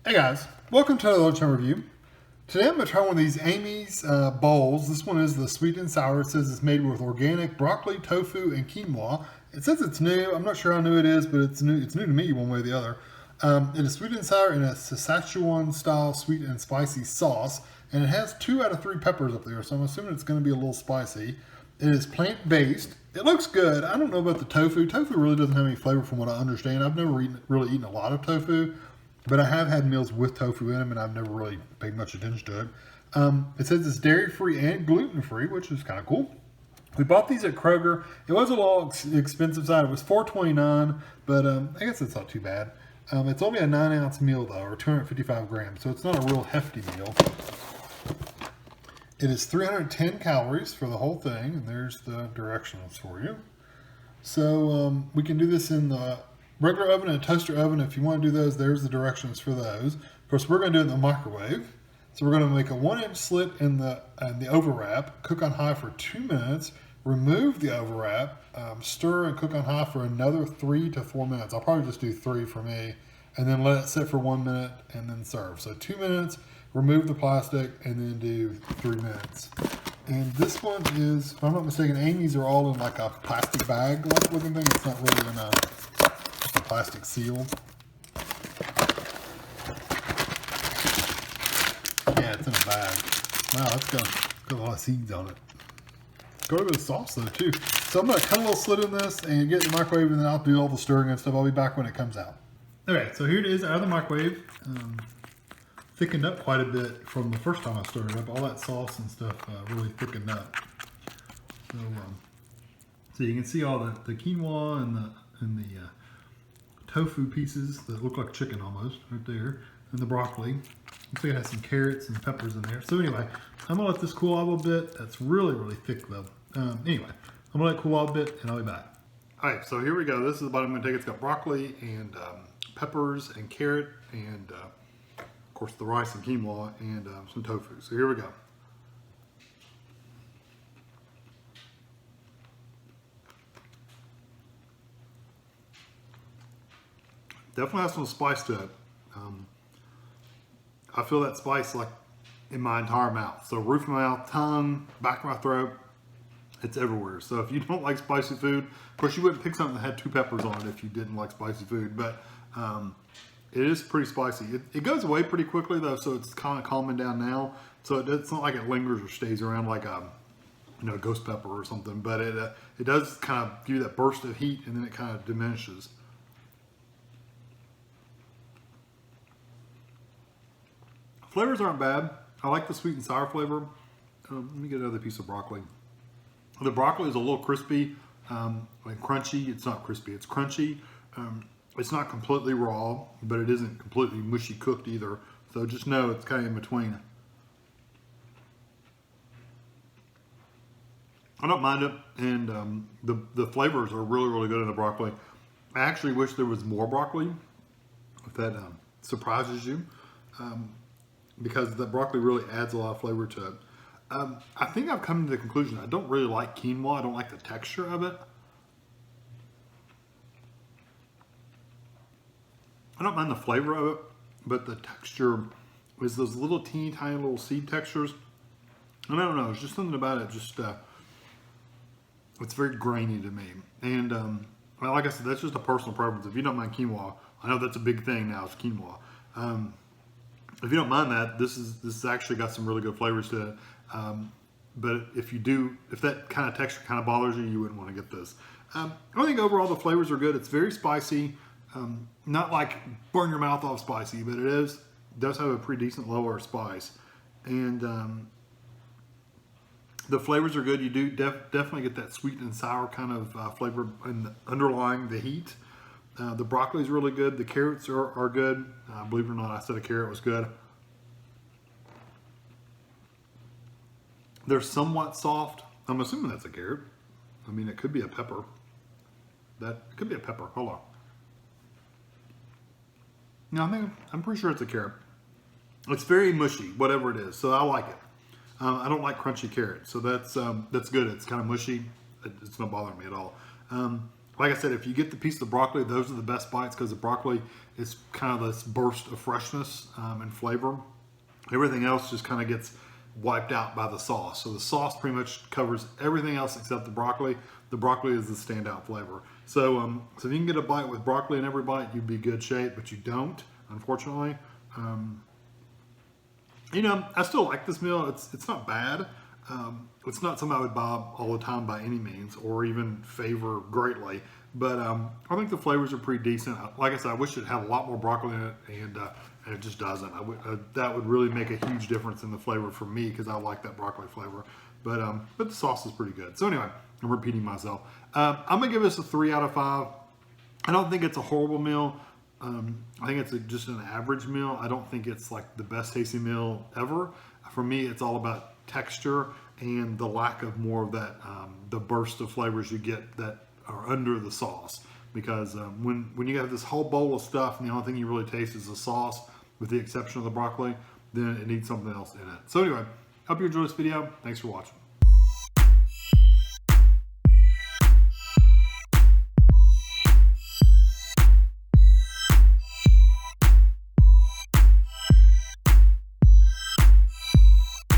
Hey guys, welcome to the Lunchtime Review. Today I'm going to try one of these Amy's bowls. This one is the sweet and sour. It says it's made with organic broccoli, tofu, and quinoa. It says it's new. I'm not sure how new it is, but it's new. It's new to me one way or the other. It is sweet and sour in a Szechuan-Style Sweet and Spicy Sauce, and it has 2 out of 3 peppers up there, so I'm assuming it's going to be a little spicy. It is plant-based. It looks good. I don't know about the tofu. Tofu really doesn't have any flavor from what I understand. I've never really eaten a lot of tofu. But I have had meals with tofu in them, and I've never really paid much attention to it. It says it's dairy-free and gluten-free, which is kind of cool. We bought these at Kroger. It was a little expensive side. It was $4.29, but I guess it's not too bad. It's only a 9-ounce meal, though, or 255 grams, so it's not a real hefty meal. It is 310 calories for the whole thing, and there's the directions for you. So we can do this in the regular oven and a toaster oven. If you want to do those, there's the directions for those. Of course, we're going to do it in the microwave. So we're going to make a 1-inch slit in the overwrap, cook on high for 2 minutes, remove the overwrap, stir and cook on high for another 3 to 4 minutes. I'll probably just do 3 for me, and then let it sit for 1 minute and then serve. So 2 minutes, remove the plastic, and then do 3 minutes. And this one is, if I'm not mistaken, Amy's are all in like a plastic bag like looking thing. It's not really in a plastic seal. Yeah, it's in a bag. Wow, that's got a lot of seeds on it. Got a bit of sauce though too. So I'm gonna cut a little slit in this and get it in the microwave, and then I'll do all the stirring and stuff. I'll be back when it comes out. Okay, so here it is out of the microwave. Thickened up quite a bit from the first time I stirred it up. All that sauce and stuff really thickened up. So you can see all the quinoa and the tofu pieces that look like chicken almost right there, and the broccoli. Looks like it has some carrots and peppers in there. So anyway, I'm gonna let this cool out a little bit. That's really thick though. Anyway, I'm gonna let it cool out a bit and I'll be back. All right, so here we go. This is the bite I'm gonna take. It's got broccoli and peppers and carrot and of course the rice and quinoa and some tofu. So here we go. Definitely has some spice to it. I feel that spice like in my entire mouth. So roof of my mouth, tongue, back of my throat, it's everywhere. So if you don't like spicy food, of course you wouldn't pick something that had 2 peppers on it if you didn't like spicy food, but it is pretty spicy. It goes away pretty quickly though, so it's kind of calming down now. So it's not like it lingers or stays around like a ghost pepper or something, but it does kind of give you that burst of heat and then it kind of diminishes. Flavors aren't bad. I like the sweet and sour flavor. Let me get another piece of broccoli. The broccoli is a little crispy and crunchy. It's not crispy, it's crunchy. It's not completely raw, but it isn't completely mushy cooked either. So just know it's kind of in between. I don't mind it, and the flavors are really good in the broccoli. I actually wish there was more broccoli, if that surprises you. Because the broccoli really adds a lot of flavor to it. I think I've come to the conclusion I don't really like quinoa. I don't like the texture of it. I don't mind the flavor of it, but the texture is those little teeny tiny little seed textures. And I don't know, it's just something about it. Just it's very grainy to me. And well, like I said, that's just a personal preference. If you don't mind quinoa, I know that's a big thing now. It's quinoa. If you don't mind that, this is actually got some really good flavors to it. But if that kind of texture kind of bothers you, you wouldn't want to get this. I think overall the flavors are good. It's very spicy, not like burn your mouth off spicy, but it does have a pretty decent lower spice, and the flavors are good. You do definitely get that sweet and sour kind of flavor underlying the heat. The broccoli is really good. The carrots are good. Believe it or not, I said a carrot was good. They're somewhat soft. I'm assuming that's a carrot. I mean, it could be a pepper. That could be a pepper. Hold on. No, I'm pretty sure it's a carrot. It's very mushy, whatever it is. So I like it. I don't like crunchy carrot, so that's good. It's kind of mushy. It's not bothering me at all. like I said, if you get the piece of broccoli, those are the best bites because the broccoli is kind of this burst of freshness and flavor. Everything else just kind of gets wiped out by the sauce. So the sauce pretty much covers everything else except the broccoli. The broccoli is the standout flavor. So, so if you can get a bite with broccoli in every bite, you'd be good shape, but you don't, unfortunately. You know, I still like this meal. It's not bad. It's not something I would buy all the time by any means, or even favor greatly. But I think the flavors are pretty decent. Like I said, I wish it had a lot more broccoli in it, and it just doesn't. That would really make a huge difference in the flavor for me because I like that broccoli flavor. But the sauce is pretty good. So anyway, I'm repeating myself. I'm gonna give this a 3 out of 5. I don't think it's a horrible meal. I think it's just an average meal. I don't think it's like the best tasting meal ever. For me, it's all about texture and the lack of more of that, the burst of flavors you get that are under the sauce. Because when you have this whole bowl of stuff and the only thing you really taste is the sauce, with the exception of the broccoli, then it needs something else in it. So anyway, hope you enjoyed this video. Thanks for watching.